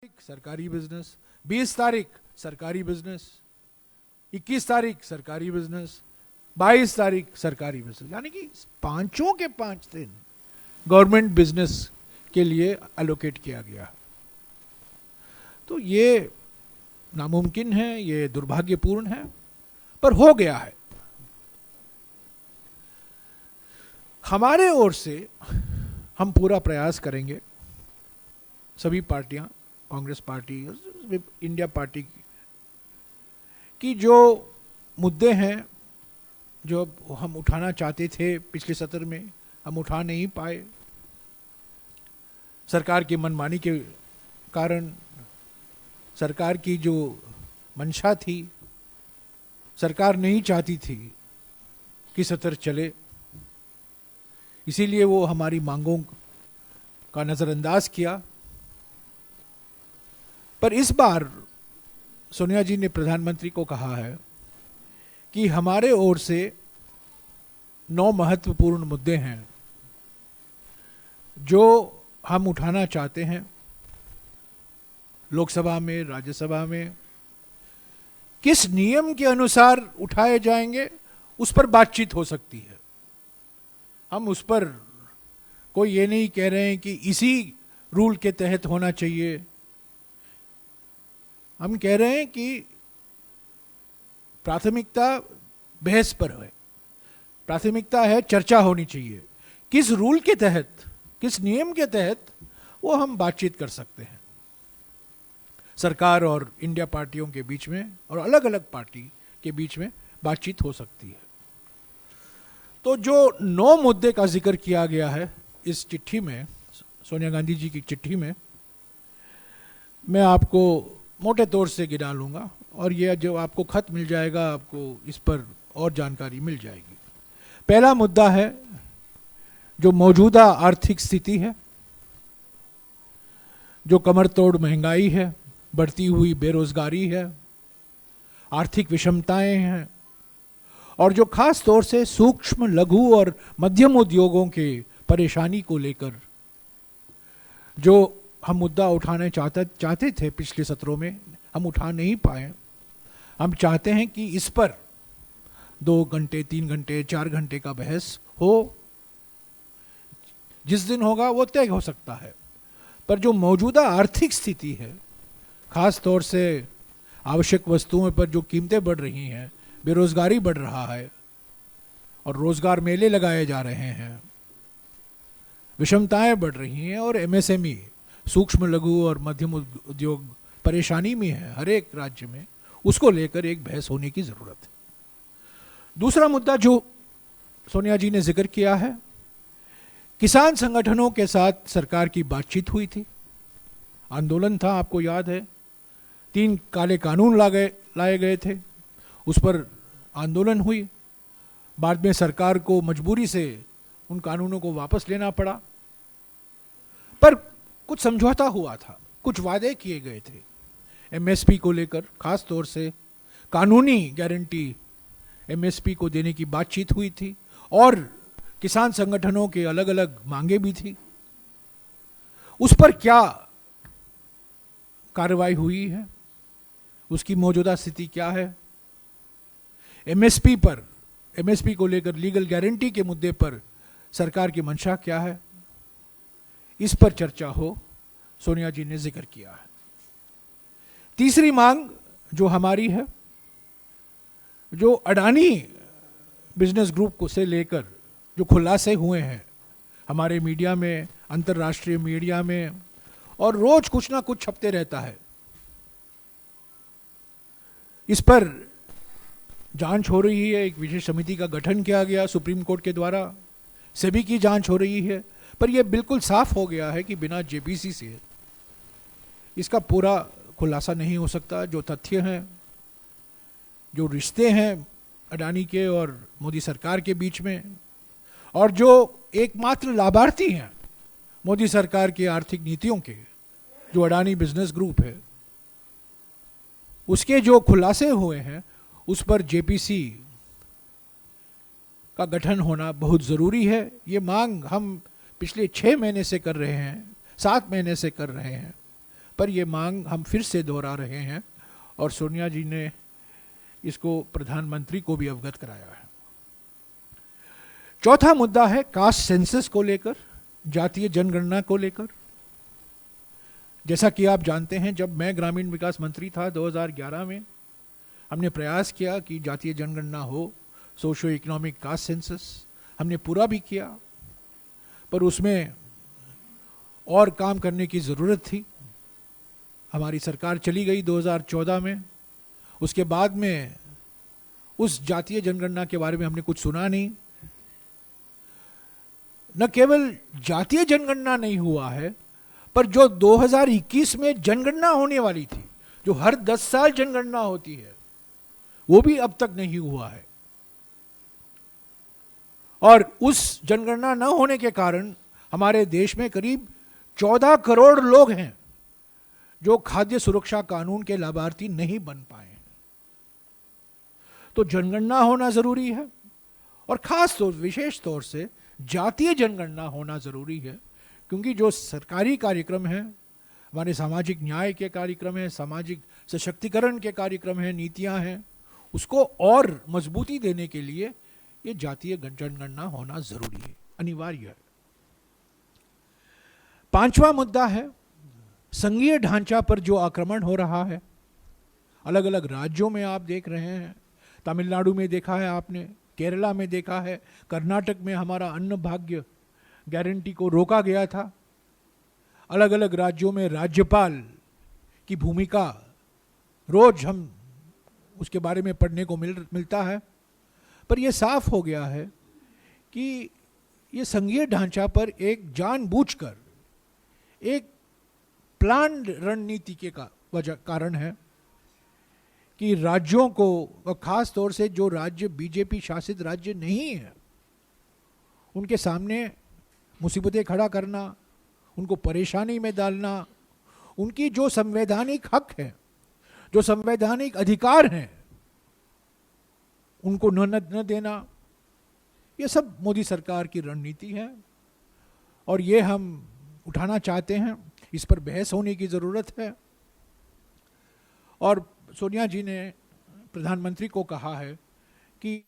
सरकारी बिजनेस, 20 तारीख सरकारी बिजनेस, 21 तारीख सरकारी बिजनेस, 22 तारीख सरकारी बिजनेस, यानी कि पांचों के 5 दिन गवर्नमेंट बिजनेस के लिए एलोकेट किया गया। तो ये नामुमकिन है, ये दुर्भाग्यपूर्ण है, पर हो गया है। हमारे ओर से हम पूरा प्रयास करेंगे, सभी पार्टियां, कांग्रेस पार्टी, इंडिया पार्टी की जो मुद्दे हैं, जो हम उठाना चाहते थे पिछले सत्र में, हम उठा नहीं पाए सरकार की मनमानी के कारण। सरकार की जो मंशा थी, सरकार नहीं चाहती थी कि सत्र चले, इसीलिए वो हमारी मांगों का नज़रअंदाज किया। पर इस बार सोनिया जी ने प्रधानमंत्री को कहा है कि हमारे ओर से 9 महत्वपूर्ण मुद्दे हैं जो हम उठाना चाहते हैं लोकसभा में, राज्यसभा में। किस नियम के अनुसार उठाए जाएंगे उस पर बातचीत हो सकती है। हम उस पर कोई ये नहीं कह रहे हैं कि इसी रूल के तहत होना चाहिए। हम कह रहे हैं कि प्राथमिकता बहस पर है, प्राथमिकता है चर्चा होनी चाहिए। किस रूल के तहत, किस नियम के तहत, वो हम बातचीत कर सकते हैं सरकार और इंडिया पार्टियों के बीच में, और अलग अलग पार्टी के बीच में बातचीत हो सकती है। तो जो 9 मुद्दे का जिक्र किया गया है इस चिट्ठी में, सोनिया गांधी जी की चिट्ठी में, मैं आपको मोटे तौर से गिना लूँगा, और यह जो आपको खत मिल जाएगा, आपको इस पर और जानकारी मिल जाएगी। पहला मुद्दा है जो मौजूदा आर्थिक स्थिति है, जो कमर तोड़ महंगाई है, बढ़ती हुई बेरोजगारी है, आर्थिक विषमताएं हैं, और जो खास तौर से सूक्ष्म, लघु और मध्यम उद्योगों के परेशानी को लेकर जो हम मुद्दा उठाने चाहते थे पिछले सत्रों में, हम उठा नहीं पाए। हम चाहते हैं कि इस पर 2 घंटे, 3 घंटे, 4 घंटे का बहस हो। जिस दिन होगा वो तय हो सकता है, पर जो मौजूदा आर्थिक स्थिति है, खास तौर से आवश्यक वस्तुओं पर जो कीमतें बढ़ रही हैं, बेरोजगारी बढ़ रहा है और रोजगार मेले लगाए जा रहे हैं, विषमताएं बढ़ रही हैं, और एमएसएमई, सूक्ष्म, लघु और मध्यम उद्योग परेशानी में है हर एक राज्य में, उसको लेकर एक बहस होने की जरूरत है। दूसरा मुद्दा जो सोनिया जी ने जिक्र किया है, किसान संगठनों के साथ सरकार की बातचीत हुई थी, आंदोलन था, आपको याद है, 3 काले कानून लाए गए थे, उस पर आंदोलन हुई। बाद में सरकार को मजबूरी से उन कानूनों को वापस लेना पड़ा, पर कुछ समझौता हुआ था, कुछ वादे किए गए थे एमएसपी को लेकर, खास तौर से कानूनी गारंटी एमएसपी को देने की बातचीत हुई थी, और किसान संगठनों के अलग अलग मांगे भी थी। उस पर क्या कार्रवाई हुई है, उसकी मौजूदा स्थिति क्या है, एमएसपी को लेकर लीगल गारंटी के मुद्दे पर सरकार की मंशा क्या है, इस पर चर्चा हो, सोनिया जी ने जिक्र किया है। तीसरी मांग जो हमारी है, जो अडानी बिजनेस ग्रुप को से लेकर जो खुलासे हुए हैं हमारे मीडिया में, अंतर्राष्ट्रीय मीडिया में, और रोज कुछ ना कुछ छपते रहता है, इस पर जांच हो रही है। एक विशेष समिति का गठन किया गया सुप्रीम कोर्ट के द्वारा, सेबी की जांच हो रही है, पर यह बिल्कुल साफ हो गया है कि बिना जेपीसी से इसका पूरा खुलासा नहीं हो सकता। जो तथ्य हैं, जो रिश्ते हैं अडानी के और मोदी सरकार के बीच में, और जो एकमात्र लाभार्थी हैं मोदी सरकार की आर्थिक नीतियों के, जो अडानी बिजनेस ग्रुप है, उसके जो खुलासे हुए हैं, उस पर जेपीसी का गठन होना बहुत ज़रूरी है। ये मांग हम पिछले 6 महीने से कर रहे हैं, 7 महीने से कर रहे हैं, पर ये मांग हम फिर से दोहरा रहे हैं और सोनिया जी ने इसको प्रधानमंत्री को भी अवगत कराया है। चौथा मुद्दा है कास्ट सेंसस को लेकर, जातीय जनगणना को लेकर। जैसा कि आप जानते हैं, जब मैं ग्रामीण विकास मंत्री था 2011 में, हमने प्रयास किया कि जातीय जनगणना हो, सोशियो इकोनॉमिक कास्ट सेंसस। हमने पूरा भी किया, पर उसमें और काम करने की ज़रूरत थी। हमारी सरकार चली गई 2014 में। उसके बाद में उस जातीय जनगणना के बारे में हमने कुछ सुना नहीं। न केवल जातीय जनगणना नहीं हुआ है, पर जो 2021 में जनगणना होने वाली थी, जो हर 10 साल जनगणना होती है, वो भी अब तक नहीं हुआ है। और उस जनगणना न होने के कारण हमारे देश में करीब 14 करोड़ लोग हैं जो खाद्य सुरक्षा कानून के लाभार्थी नहीं बन पाए हैं। तो जनगणना होना जरूरी है, और खास तौर विशेष तौर से जातीय जनगणना होना जरूरी है, क्योंकि जो सरकारी कार्यक्रम है, हमारे सामाजिक न्याय के कार्यक्रम है, सामाजिक सशक्तिकरण के कार्यक्रम है, नीतियां हैं, उसको और मजबूती देने के लिए ये जातीय जनगणना होना जरूरी है, अनिवार्य है। पांचवा मुद्दा है संघीय ढांचा पर जो आक्रमण हो रहा है। अलग अलग राज्यों में आप देख रहे हैं, तमिलनाडु में देखा है आपने, केरला में देखा है, कर्नाटक में हमारा अन्न भाग्य गारंटी को रोका गया था। अलग अलग राज्यों में राज्यपाल की भूमिका रोज हम उसके बारे में पढ़ने को मिलता है। पर यह साफ हो गया है कि ये संघीय ढांचा पर एक जानबूझकर एक प्लान रणनीति के कारण है कि राज्यों को, और खास तौर से जो राज्य बीजेपी शासित राज्य नहीं है, उनके सामने मुसीबतें खड़ा करना, उनको परेशानी में डालना, उनकी जो संवैधानिक हक है, जो संवैधानिक अधिकार हैं, उनको न देना, ये सब मोदी सरकार की रणनीति है। और ये हम उठाना चाहते हैं, इस पर बहस होने की ज़रूरत है। और सोनिया जी ने प्रधानमंत्री को कहा है कि